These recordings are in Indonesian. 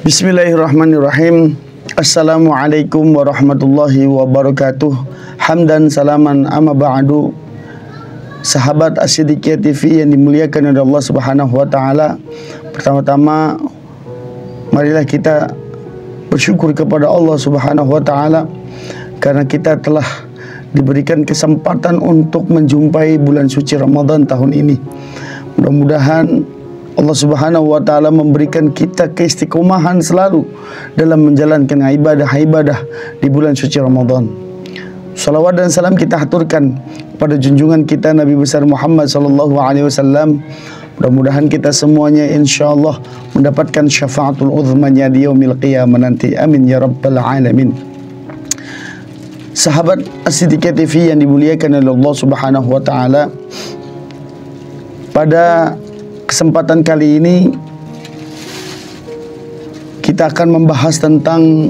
Bismillahirrahmanirrahim. Assalamualaikum warahmatullahi wabarakatuh. Hamdan salaman amma ba'du. Sahabat As-Siddiqiyah TV yang dimuliakan oleh Allah Subhanahu wa taala. Pertama-tama marilah kita bersyukur kepada Allah Subhanahu wa taala karena kita telah diberikan kesempatan untuk menjumpai bulan suci Ramadan tahun ini. Mudah-mudahan Allah Subhanahu wa taala memberikan kita keistiqomahan selalu dalam menjalankan ibadah-ibadah di bulan suci Ramadan. Salawat dan salam kita haturkan pada junjungan kita Nabi besar Muhammad sallallahu alaihi wasallam. Mudah-mudahan kita semuanya insyaallah mendapatkan syafaatul uzmanya di yaumil qiyamah nanti. Amin ya rabbal alamin. Sahabat As-Siddiqiyah TV yang dimuliakan oleh Allah Subhanahu wa taala, pada kesempatan kali ini kita akan membahas tentang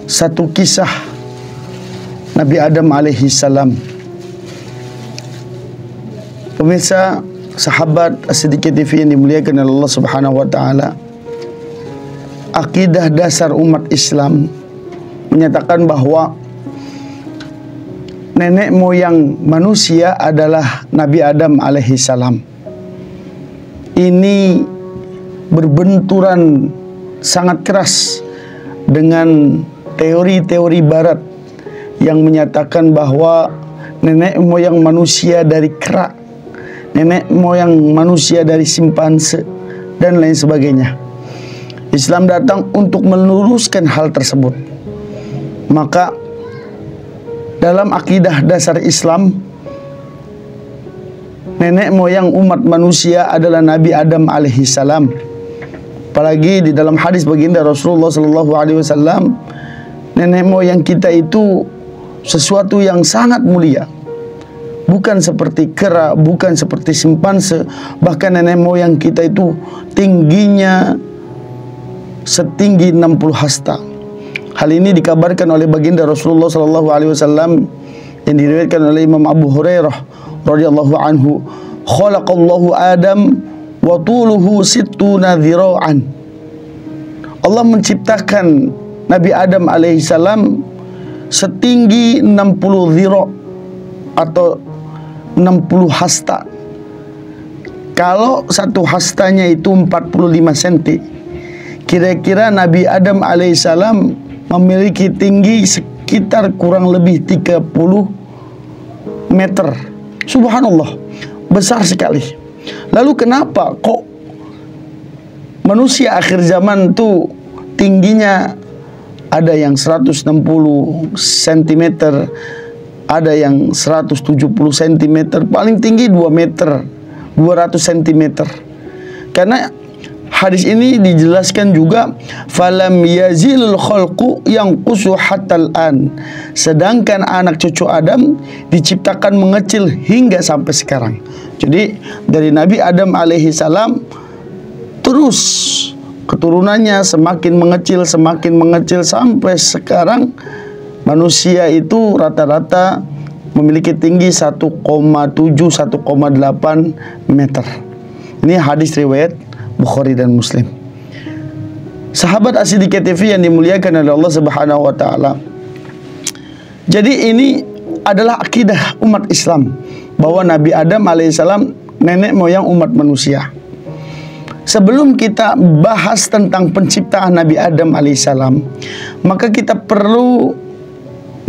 satu kisah Nabi Adam alaihi salam. Pemirsa, sahabat As-Siddiqiyah TV yang dimuliakan oleh Allah Subhanahu wa taala, akidah dasar umat Islam menyatakan bahwa nenek moyang manusia adalah Nabi Adam alaihi salam. Ini berbenturan sangat keras dengan teori-teori barat yang menyatakan bahwa nenek moyang manusia dari kera, nenek moyang manusia dari simpanse, dan lain sebagainya. Islam datang untuk meluruskan hal tersebut. Maka dalam akidah dasar Islam, nenek moyang umat manusia adalah Nabi Adam alaihi salam. Apalagi di dalam hadis baginda Rasulullah sallallahu alaihi wasallam, nenek moyang kita itu sesuatu yang sangat mulia. Bukan seperti kera, bukan seperti simpanse, bahkan nenek moyang kita itu tingginya setinggi 60 hasta. Hal ini dikabarkan oleh baginda Rasulullah sallallahu alaihi wasallam yang diriwayatkan oleh Imam Abu Hurairah radhiyallahu anhu, khalaqallahu Adam wa tuluhu sittuna dhira'an. Allah menciptakan Nabi Adam alaihi salam setinggi 60 dhira' atau 60 hasta. Kalau satu hastanya itu 45 cm, kira-kira Nabi Adam alaihi salam memiliki tinggi sekitar kurang lebih 30 meter. Subhanallah, besar sekali. Lalu kenapa kok manusia akhir zaman tuh tingginya ada yang 160 cm, ada yang 170 cm, paling tinggi 2 meter, 200 cm. Karena hadis ini dijelaskan juga, falam yazilul khalqu yanqusu hatal an. Sedangkan anak cucu Adam diciptakan mengecil hingga sampai sekarang. Jadi dari Nabi Adam alaihi salam terus keturunannya semakin mengecil sampai sekarang manusia itu rata-rata memiliki tinggi 1,7 1,8 meter. Ini hadis riwayat Bukhari dan Muslim. Sahabat As-Siddiqiyah TV yang dimuliakan oleh Allah Subhanahu wa taala. Jadi ini adalah akidah umat Islam bahwa Nabi Adam alaihissalam nenek moyang umat manusia. Sebelum kita bahas tentang penciptaan Nabi Adam alaihissalam, maka kita perlu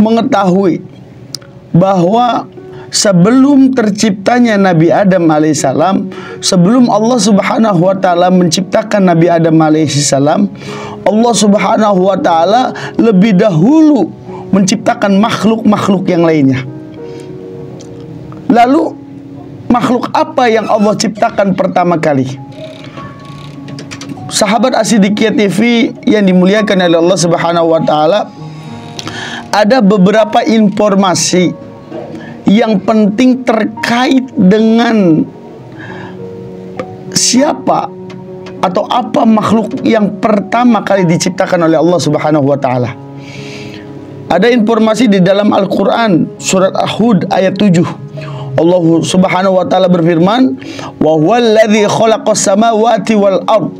mengetahui bahwa sebelum terciptanya Nabi Adam alaihissalam, sebelum Allah Subhanahu wa taala menciptakan Nabi Adam alaihissalam, Allah Subhanahu wa taala lebih dahulu menciptakan makhluk-makhluk yang lainnya. Lalu makhluk apa yang Allah ciptakan pertama kali? Sahabat As-Siddiqiyah TV yang dimuliakan oleh Allah Subhanahu wa taala, ada beberapa informasi yang penting terkait dengan siapa atau apa makhluk yang pertama kali diciptakan oleh Allah Subhanahu wa taala. Ada informasi di dalam Al-Qur'an surat Hud ayat 7. Allah Subhanahu wa taala berfirman, "Wa huwallazi khalaqas samawati wal ard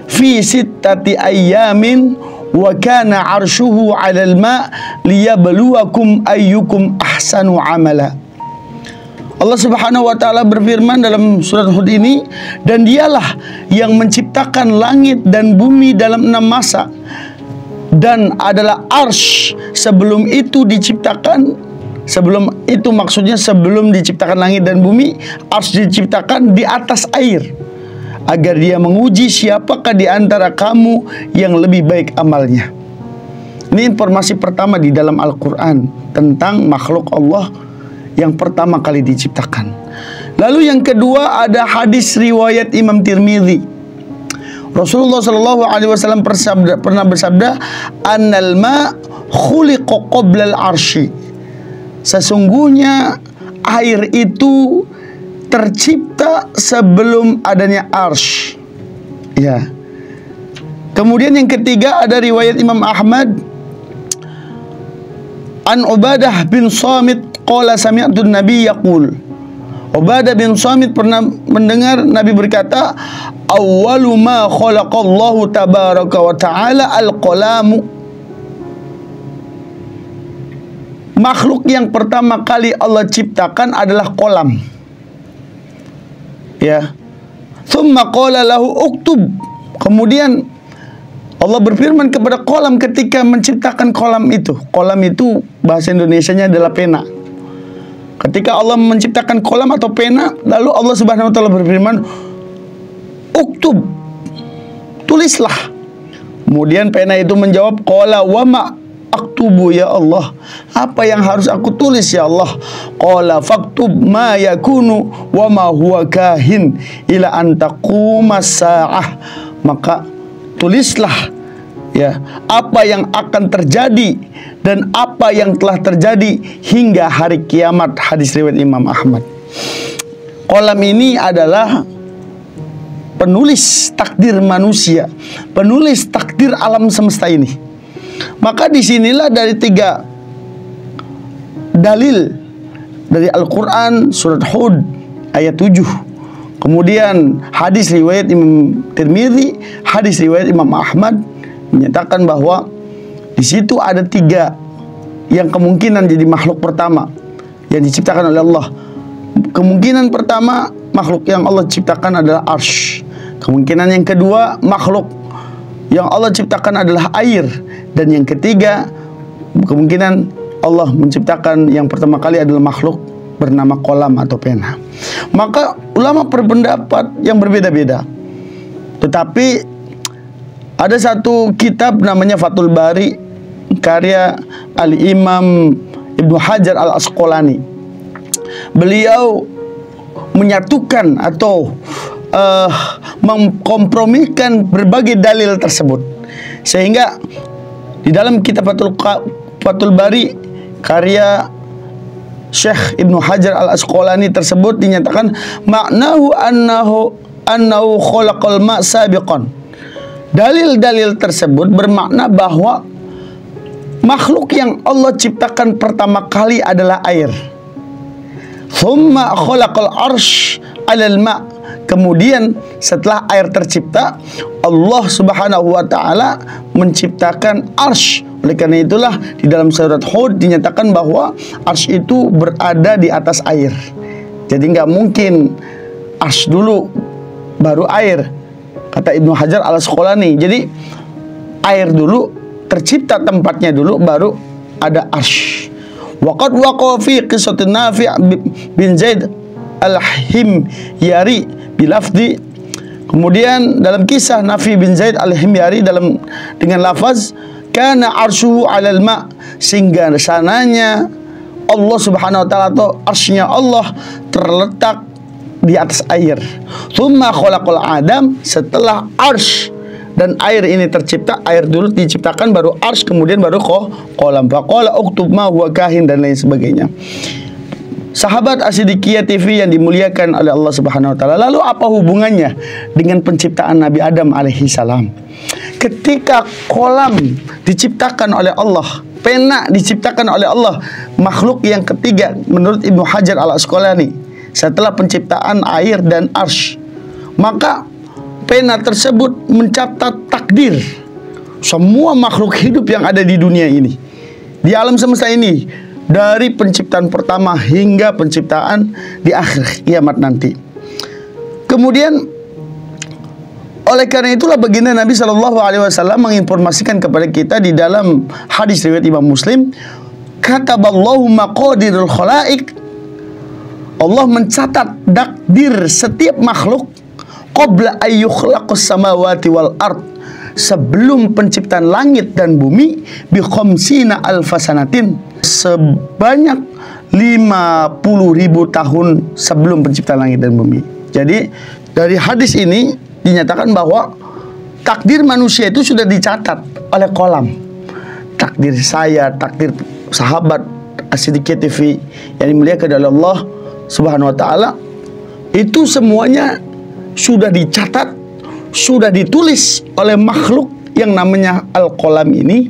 fi sittati ayyamin wa kana arshuhu 'alal ma' liyabluwakum ayyukum ahsanu amala. Allah Subhanahu wa taala berfirman dalam surat Hud ini, dan dialah yang menciptakan langit dan bumi dalam 6 masa, dan adalah arsy sebelum itu diciptakan. Sebelum itu maksudnya sebelum diciptakan langit dan bumi, arsy diciptakan di atas air, agar dia menguji siapakah di antara kamu yang lebih baik amalnya. Ini informasi pertama di dalam Al-Quran tentang makhluk Allah yang pertama kali diciptakan. Lalu yang kedua ada hadis riwayat Imam Tirmidzi. Rasulullah Shallallahu Alaihi Wasallam pernah bersabda, "Annal ma khuliqa qabla al-arsy." Sesungguhnya air itu tercipta sebelum adanya arsy. Ya. Kemudian yang ketiga ada riwayat Imam Ahmad an Ubadah bin Samit qala sami'tu Nabi yaqul. Ubadah bin Samit pernah mendengar Nabi berkata, awwalu ma khalaqallahu tabaraka wa ta'ala al-qalamu. Makhluk yang pertama kali Allah ciptakan adalah kolam. Ya. Thumma qala lahu uktub. Kemudian Allah berfirman kepada kolam ketika menciptakan kolam itu. Kolam itu bahasa Indonesianya adalah pena. Ketika Allah menciptakan kolam atau pena, lalu Allah Subhanahu wa taala berfirman, uktub, tulislah. Kemudian pena itu menjawab, qala wa ma aktubu ya Allah, apa yang harus aku tulis ya Allah? Qala faktub ma yakunu wa ma huwa kahin ila an taqumas saah. Maka tulislah ya apa yang akan terjadi dan apa yang telah terjadi hingga hari kiamat. Hadis riwayat Imam Ahmad. Kolam ini adalah penulis takdir manusia, penulis takdir alam semesta ini. Maka disinilah dari 3 dalil dari Al-Quran surat Hud ayat 7, kemudian hadis riwayat Imam Tirmidzi, hadis riwayat Imam Ahmad menyatakan bahwa di situ ada 3 yang kemungkinan jadi makhluk pertama yang diciptakan oleh Allah. Kemungkinan pertama makhluk yang Allah ciptakan adalah arsy. Kemungkinan yang kedua makhluk yang Allah ciptakan adalah air. Dan yang ketiga kemungkinan Allah menciptakan yang pertama kali adalah makhluk bernama kolam atau pena. Maka ulama berpendapat yang berbeda-beda. Tetapi ada satu kitab namanya Fathul Bari karya Al-Imam Ibnu Hajar Al-Asqalani. Beliau menyatukan atau mengkompromikan berbagai dalil tersebut, sehingga di dalam kitab Fathul Bari karya Syekh Ibnu Hajar Al-Asqalani tersebut dinyatakan maknahu annahu khalaqal ma' sabiqan. Dalil-dalil tersebut bermakna bahwa makhluk yang Allah ciptakan pertama kali adalah air. Thumma khalaqal arsy 'alal ma'. Kemudian setelah air tercipta, Allah Subhanahu wa taala menciptakan arsy. Oleh karena itulah di dalam surat Hud dinyatakan bahwa arsy itu berada di atas air. Jadi nggak mungkin arsy dulu baru air, kata Ibnu Hajar Al-Asqalani. Jadi air dulu tercipta tempatnya dulu, baru ada arsy. Waqad waqa'a fi qissatin Nafi' bin Zaid Al-Himyari bilafdi. Kemudian dalam kisah Nafi bin Zaid Al-Himyari dengan lafaz kana arshuhu 'alal ma', sehingga sananya Allah Subhanahu wa taala atau arsy-nya Allah terletak di atas air. Tsumma khalaqal Adam, setelah arsy dan air ini tercipta, air dulu diciptakan baru arsy, kemudian baru kolam. Faqala uktub ma huwa kahin dan lain sebagainya. Sahabat As-Siddiqiyah TV yang dimuliakan oleh Allah Subhanahu wa taala. Lalu apa hubungannya dengan penciptaan Nabi Adam alaihi salam? Ketika kolam diciptakan oleh Allah, pena diciptakan oleh Allah, makhluk yang ketiga menurut Ibnu Hajar Al-Asqalani setelah penciptaan air dan arsy, maka pena tersebut mencatat takdir semua makhluk hidup yang ada di dunia ini, di alam semesta ini, dari penciptaan pertama hingga penciptaan di akhir kiamat nanti. Kemudian oleh karena itulah baginda Nabi SAW menginformasikan kepada kita di dalam hadis riwayat Imam Muslim, kataballahu maqadirul khalaik, Allah mencatat takdir setiap makhluk qabla ayyukhlaqus samawati wal ard, sebelum penciptaan langit dan bumi, bi khamsina alfasanatin, sebanyak 50.000 tahun sebelum penciptaan langit dan bumi. Jadi dari hadis ini dinyatakan bahwa takdir manusia itu sudah dicatat oleh kolam. Takdir saya, takdir sahabat As-Siddiqiyah TV yang dimuliakan oleh Allah Subhanahu wa taala, itu semuanya sudah dicatat, sudah ditulis oleh makhluk yang namanya Al-Qalam ini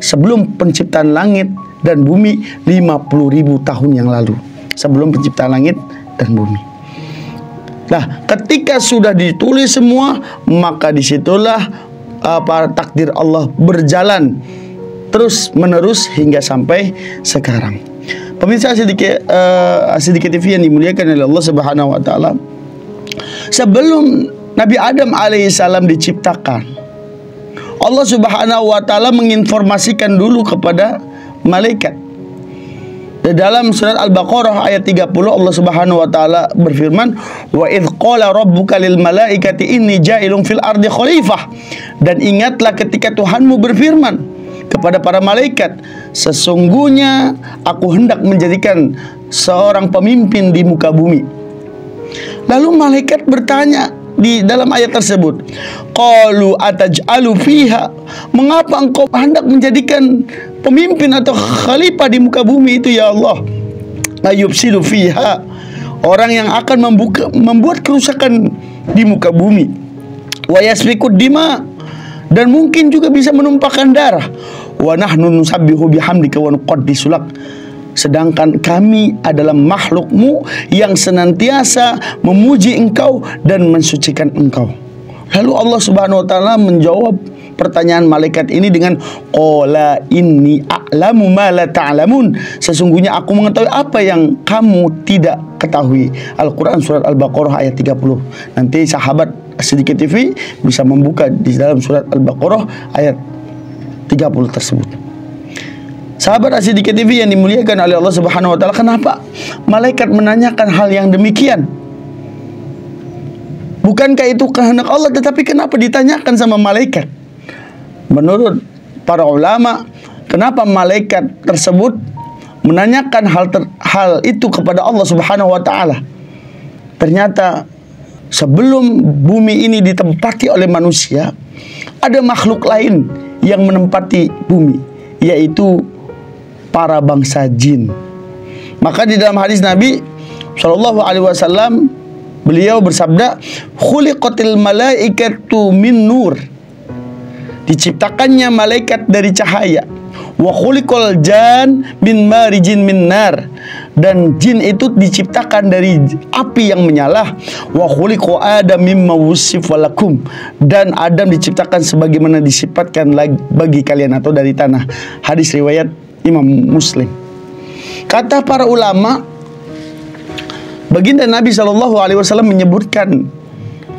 sebelum penciptaan langit dan bumi 50.000 tahun yang lalu, sebelum penciptaan langit dan bumi. Nah, ketika sudah ditulis semua, maka disitulah takdir Allah berjalan terus menerus hingga sampai sekarang. Pemirsa As-Siddiqiyah TV yang dimuliakan oleh Allah Subhanahu wa taala, sebelum Nabi Adam alaihissalam diciptakan, Allah Subhanahu wa taala menginformasikan dulu kepada malaikat. Di dalam surat Al-Baqarah ayat 30 Allah Subhanahu wa taala berfirman, wa idz qala rabbuka lil malaikati inni ja'ilun fil ardi khalifah, dan ingatlah ketika Tuhanmu berfirman kepada para malaikat, sesungguhnya aku hendak menjadikan seorang pemimpin di muka bumi. Lalu malaikat bertanya di dalam ayat tersebut, qalu ataj'alu fiha, mengapa engkau hendak menjadikan pemimpin atau khalifah di muka bumi itu ya Allah, ayubsidu fiha, orang yang akan membuat kerusakan di muka bumi, wa yasfikud dima, dan mungkin juga bisa menumpahkan darah, wa nahnu nusabbihu bihamdika wa nuqaddisu lak, sedangkan kami adalah makhlukmu yang senantiasa memuji engkau dan mensucikan engkau. Lalu Allah Subhanahu wa taala menjawab pertanyaan malaikat ini dengan qala inni a'lamu ma la ta'lamun, sesungguhnya aku mengetahui apa yang kamu tidak ketahui. Al-Quran surat Al-Baqarah ayat 30. Nanti sahabat As-Siddiqiyah TV bisa membuka di dalam surat Al-Baqarah ayat 30 tersebut. Sahabat As-Siddiqiyah TV yang dimuliakan oleh Allah Subhanahu wa taala, kenapa malaikat menanyakan hal yang demikian? Bukankah itu kehendak Allah, tetapi kenapa ditanyakan sama malaikat? Menurut para ulama, kenapa malaikat tersebut menanyakan hal itu kepada Allah Subhanahu wa taala? Ternyata sebelum bumi ini ditempati oleh manusia, ada makhluk lain yang menempati bumi, yaitu para bangsa jin. Maka di dalam hadis Nabi Shallallahu Alaihi Wasallam, beliau bersabda, khuliqatil malaikatu min nur, diciptakannya malaikat dari cahaya, wa khuliqal jan min marijin min nar, dan jin itu diciptakan dari api yang menyala, wa khuliqa adam mimma wusifa lakum, dan Adam diciptakan sebagaimana disifatkan bagi kalian atau dari tanah. Hadis riwayat Imam Muslim. Kata para ulama, baginda Nabi SAW menyebutkan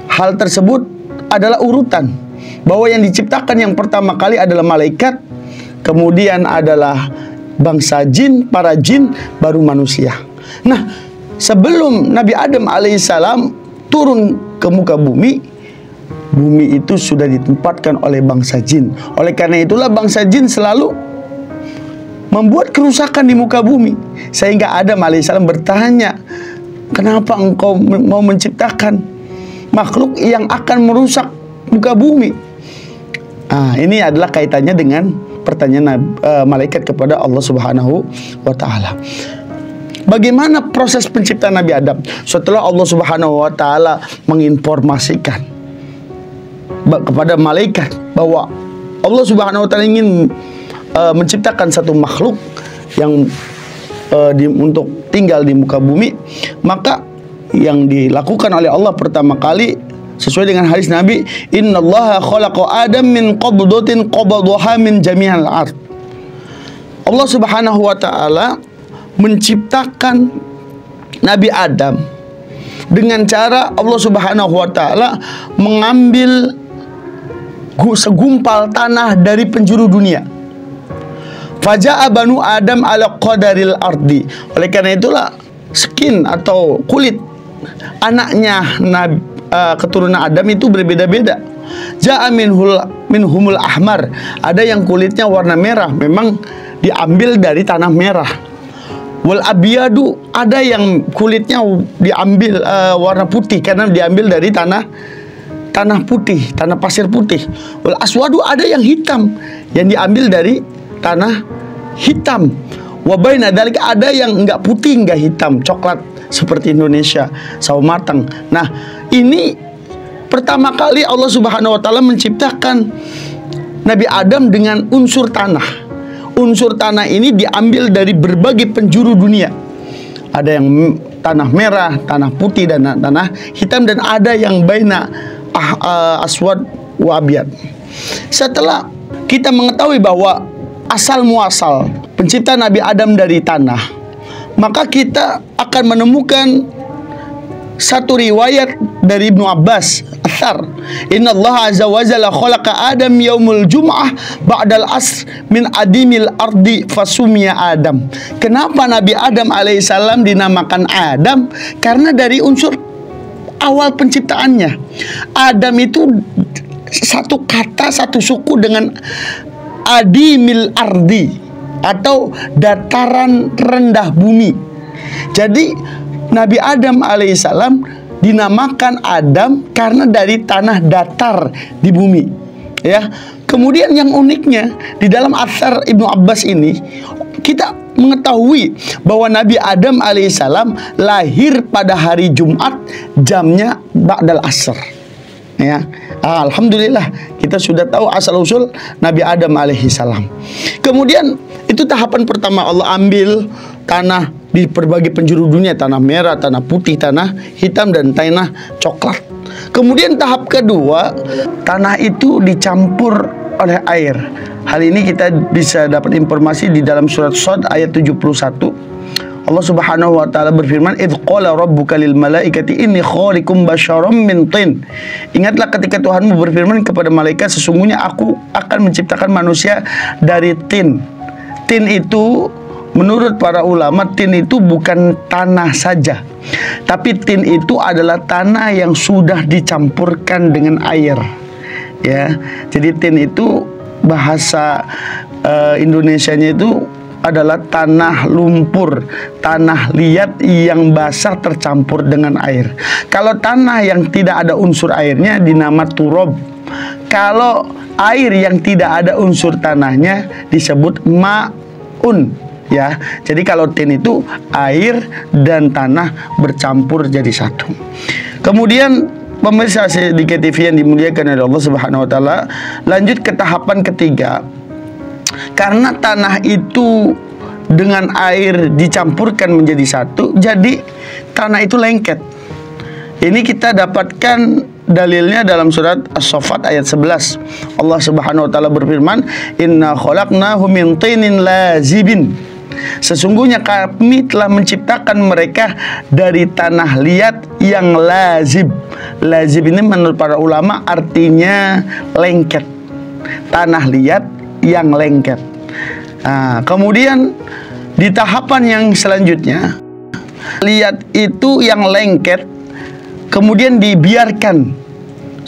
hal tersebut adalah urutan, bahwa yang diciptakan yang pertama kali adalah malaikat, kemudian adalah bangsa jin, para jin, baru manusia. Nah, sebelum Nabi Adam alaihissalam turun ke muka bumi, bumi itu sudah ditempatkan oleh bangsa jin. Oleh karena itulah bangsa jin selalu membuat kerusakan di muka bumi, sehingga Adam alaihissalam bertanya, kenapa engkau mau menciptakan makhluk yang akan merusak muka bumi? Nah, ini adalah kaitannya dengan pertanyaan malaikat kepada Allah Subhanahu wa taala. Bagaimana proses penciptaan Nabi Adam? Setelah Allah Subhanahu wa taala menginformasikan kepada malaikat bahwa Allah Subhanahu wa taala ingin menciptakan satu makhluk yang untuk tinggal di muka bumi, maka yang dilakukan oleh Allah pertama kali sesuai dengan hadis Nabi, innallaha khalaqa Adam min qabdatin qabadaha min jami'al ard. Allah Subhanahu wa taala menciptakan Nabi Adam dengan cara Allah Subhanahu wa taala mengambil segumpal tanah dari penjuru dunia. Faja'a banu Adam ala qadaril ardi. Oleh karena itulah skin atau kulit anaknya keturunan Adam itu berbeda-beda. Ja'a minhumul ahmar. Ada yang kulitnya warna merah, memang diambil dari tanah merah. Wal abiyadu, ada yang kulitnya diambil warna putih karena diambil dari tanah putih, tanah pasir putih. Wal aswadu, ada yang hitam yang diambil dari tanah hitam. Wa baina dzalika, ada yang enggak putih enggak hitam, coklat seperti Indonesia, sawo matang. Nah, ini pertama kali Allah Subhanahu wa taala menciptakan Nabi Adam dengan unsur tanah. Unsur tanah ini diambil dari berbagai penjuru dunia. Ada yang tanah merah, tanah putih, dan tanah hitam, dan ada yang baina aswad wa abyad. Setelah kita mengetahui bahwa asal muasal pencipta Nabi Adam dari tanah, maka kita akan menemukan satu riwayat dari Ibnu Abbas, athar, innallaha azza wa jalla khalaqa Adam yaumul jum'ah ba'dal asr min adimil ardi fasumiya Adam. Kenapa Nabi Adam alaihissalam dinamakan Adam? Karena dari unsur awal penciptaannya. Adam itu satu kata, satu suku dengan adimil ardi, atau dataran rendah bumi. Jadi Nabi Adam alaihissalam dinamakan Adam karena dari tanah datar di bumi, ya. Kemudian yang uniknya di dalam athar Ibnu Abbas ini, kita mengetahui bahwa Nabi Adam alaihissalam lahir pada hari Jumat, jamnya ba'dal asr, ya. Alhamdulillah kita sudah tahu asal usul Nabi Adam alaihissalam. Kemudian itu tahapan pertama, Allah ambil tanah di berbagai penjuru dunia, tanah merah, tanah putih, tanah hitam, dan tanah coklat. Kemudian tahap kedua, tanah itu dicampur oleh air. Hal ini kita bisa dapat informasi di dalam surat Shad ayat 71. Allah Subhanahu wa taala berfirman, "Idz qala rabbuka lil malaikati inni khaliqum basyaram min tin." Ingatlah ketika Tuhanmu berfirman kepada malaikat, sesungguhnya aku akan menciptakan manusia dari tin. Tin itu, menurut para ulama, tin itu bukan tanah saja, tapi tin itu adalah tanah yang sudah dicampurkan dengan air, ya. Jadi tin itu bahasa Indonesianya itu adalah tanah lumpur, tanah liat yang basah tercampur dengan air. Kalau tanah yang tidak ada unsur airnya dinama turab. Kalau air yang tidak ada unsur tanahnya disebut ma'un, ya. Jadi kalau tin itu air dan tanah bercampur jadi satu. Kemudian pemirsa sedikit TV yang dimuliakan oleh Allah Subhanahu wa taala, lanjut ke tahapan ketiga. Karena tanah itu dengan air dicampurkan menjadi satu, jadi tanah itu lengket. Ini kita dapatkan dalilnya dalam surat As-Saffat ayat 11. Allah Subhanahu wa taala berfirman, "Inna khalaqnahu min tinin lazibin." Sesungguhnya kami telah menciptakan mereka dari tanah liat yang lazib. Lazib ini menurut para ulama artinya lengket. Tanah liat yang lengket. Nah, kemudian di tahapan yang selanjutnya, liat itu yang lengket kemudian dibiarkan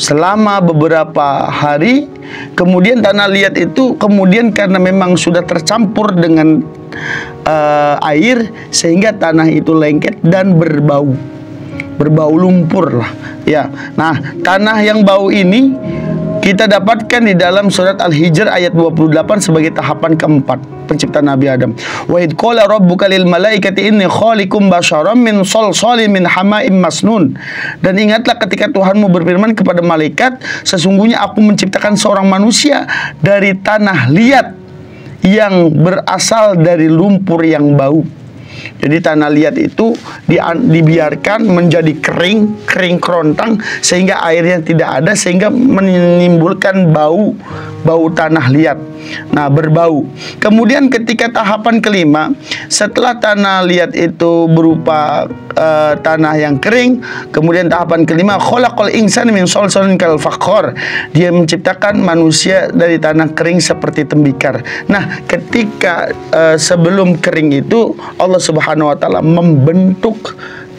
selama beberapa hari. Kemudian tanah liat itu kemudian karena memang sudah tercampur dengan air, sehingga tanah itu lengket dan berbau lumpur lah, ya. Nah, tanah yang bau ini kita dapatkan di dalam surat Al-Hijr ayat 28 sebagai tahapan keempat penciptaan Nabi Adam. Wa id qala rabbuka lil malaikati inni khaliqum basyaram min salsalin min hama'im masnun. Dan ingatlah ketika Tuhanmu berfirman kepada malaikat, sesungguhnya aku menciptakan seorang manusia dari tanah liat yang berasal dari lumpur yang bau. Jadi tanah liat itu dibiarkan menjadi kering kerontang sehingga airnya tidak ada, sehingga menimbulkan bau tanah liat. Nah, berbau. Kemudian ketika tahapan kelima, setelah tanah liat itu berupa tanah yang kering, kemudian tahapan kelima, khalaqal insana min salsalin kal fakhar. Dia menciptakan manusia dari tanah kering seperti tembikar. Nah, ketika sebelum kering itu Allah Subhanahu wa taala membentuk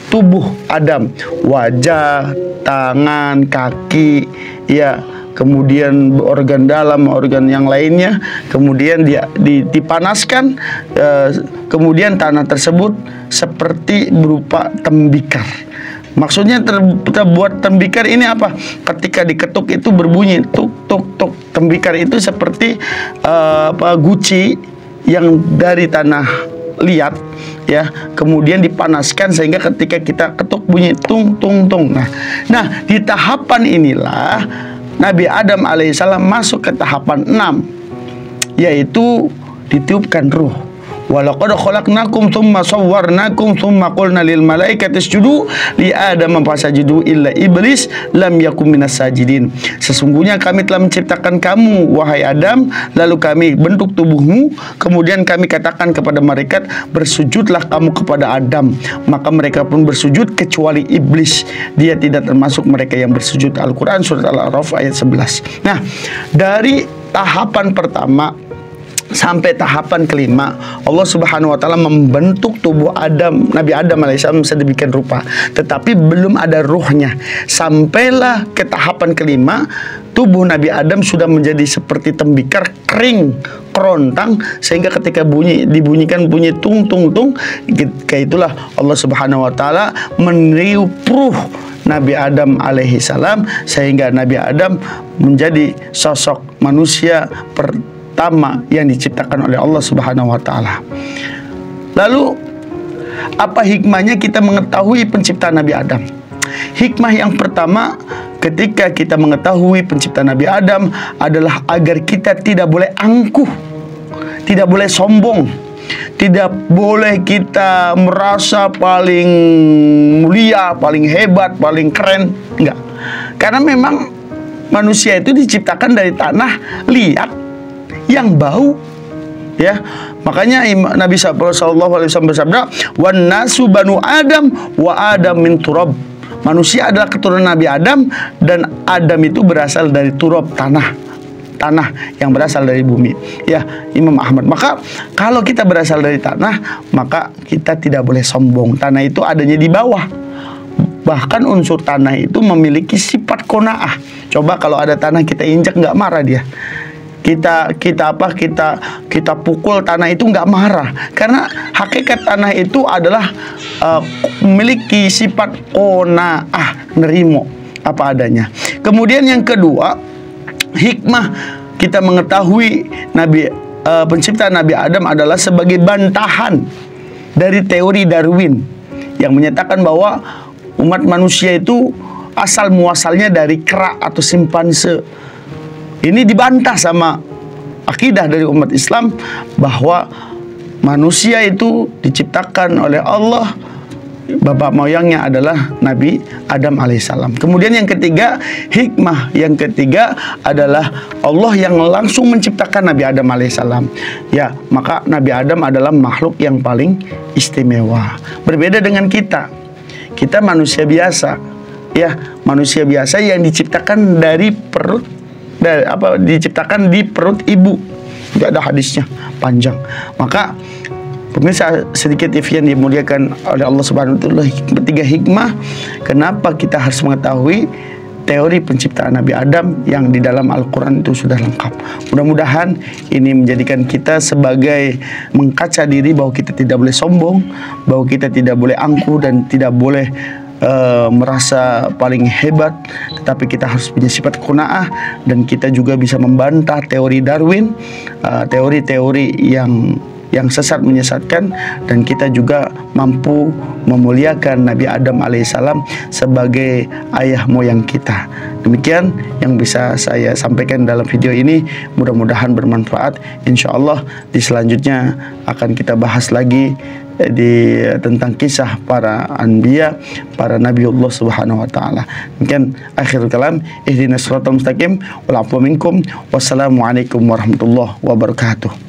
tubuh Adam, wajah, tangan, kaki, ya, kemudian organ dalam, organ yang lainnya, kemudian dia dipanaskan, kemudian tanah tersebut seperti berupa tembikar. Maksudnya terbuat tembikar ini apa? Ketika diketuk itu berbunyi tuk tuk tuk. Tembikar itu seperti guci yang dari tanah liat, ya, kemudian dipanaskan sehingga ketika kita ketuk bunyi tung tung tung. Nah, di tahapan inilah Nabi Adam alaihissalam masuk ke tahapan 6, yaitu ditiupkan ruh. Walaqad khalaqnakum tsumma sawwarnakum tsumma qulna lil malaikati isjudu li Adam fasajadu illa iblis lam yakum minas sajidin. Sesungguhnya kami telah menciptakan kamu wahai Adam, lalu kami bentuk tubuhmu, kemudian kami katakan kepada malaikat, bersujudlah kamu kepada Adam. Maka mereka pun bersujud kecuali iblis, dia tidak termasuk mereka yang bersujud. Al-Quran surat Al-A'raf ayat 11. Nah, dari tahapan pertama sampai tahapan kelima, Allah Subhanahu wa taala membentuk tubuh Adam, Nabi Adam alaihissalam sedemikian rupa, tetapi belum ada ruhnya. Sampailah ke tahapan kelima, tubuh Nabi Adam sudah menjadi seperti tembikar, kering kerontang, sehingga ketika dibunyikan bunyi tung tung tung, ketika itulah Allah Subhanahu wa taala meniup ruh Nabi Adam alaihissalam, sehingga Nabi Adam menjadi sosok manusia pertama yang diciptakan oleh Allah Subhanahu wa taala. Lalu apa hikmahnya kita mengetahui penciptaan Nabi Adam? Hikmah yang pertama ketika kita mengetahui penciptaan Nabi Adam adalah agar kita tidak boleh angkuh, tidak boleh sombong, tidak boleh kita merasa paling mulia, paling hebat, paling keren. Enggak. Karena memang manusia itu diciptakan dari tanah liat yang bau, ya. Makanya Nabi sallallahu alaihi wasallam bersabda, "Wan nasu banu Adam wa Adam min turab." Manusia adalah keturunan Nabi Adam, dan Adam itu berasal dari turab, tanah yang berasal dari bumi, ya, Imam Ahmad. Maka kalau kita berasal dari tanah, maka kita tidak boleh sombong. Tanah itu adanya di bawah. Bahkan unsur tanah itu memiliki sifat qanaah. Coba kalau ada tanah kita injak, nggak marah dia. Kita pukul tanah itu nggak marah, karena hakikat tanah itu adalah memiliki sifat qanaah, nerimo apa adanya. Kemudian yang kedua, hikmah kita mengetahui penciptaan Nabi Adam adalah sebagai bantahan dari teori Darwin yang menyatakan bahwa umat manusia itu asal muasalnya dari kera atau simpanse. Ini dibantah sama akidah dari umat Islam bahwa manusia itu diciptakan oleh Allah, bapak moyangnya adalah Nabi Adam alaihissalam. Kemudian yang ketiga, hikmah yang ketiga adalah Allah yang langsung menciptakan Nabi Adam alaihissalam. Ya, maka Nabi Adam adalah makhluk yang paling istimewa. Berbeda dengan kita. Kita manusia biasa, ya, manusia biasa yang diciptakan dari perut, diciptakan di perut ibu. Tidak ada hadisnya, panjang. Maka pemirsa sedikit TV yang dimuliakan oleh Allah Subhanahu wa taala, ketiga hikmah kenapa kita harus mengetahui teori penciptaan Nabi Adam yang di dalam Al-Quran itu sudah lengkap. Mudah-mudahan ini menjadikan kita sebagai mengkaca diri bahwa kita tidak boleh sombong, bahwa kita tidak boleh angkuh dan tidak boleh merasa paling hebat, tetapi kita harus punya sifat qanaah, dan kita juga bisa membantah teori Darwin, teori-teori yang sesat menyesatkan, dan kita juga mampu memuliakan Nabi Adam alaihissalam sebagai ayah moyang kita. Demikian yang bisa saya sampaikan dalam video ini, mudah-mudahan bermanfaat. Insya Allah di selanjutnya akan kita bahas lagi tentang kisah para anbiya, para nabi Allah Subhanahu wa taala. Mungkin akhir kalam, ihdinas siratal mustaqim wal afwa minkum. Wassalamualaikum warahmatullahi wabarakatuh.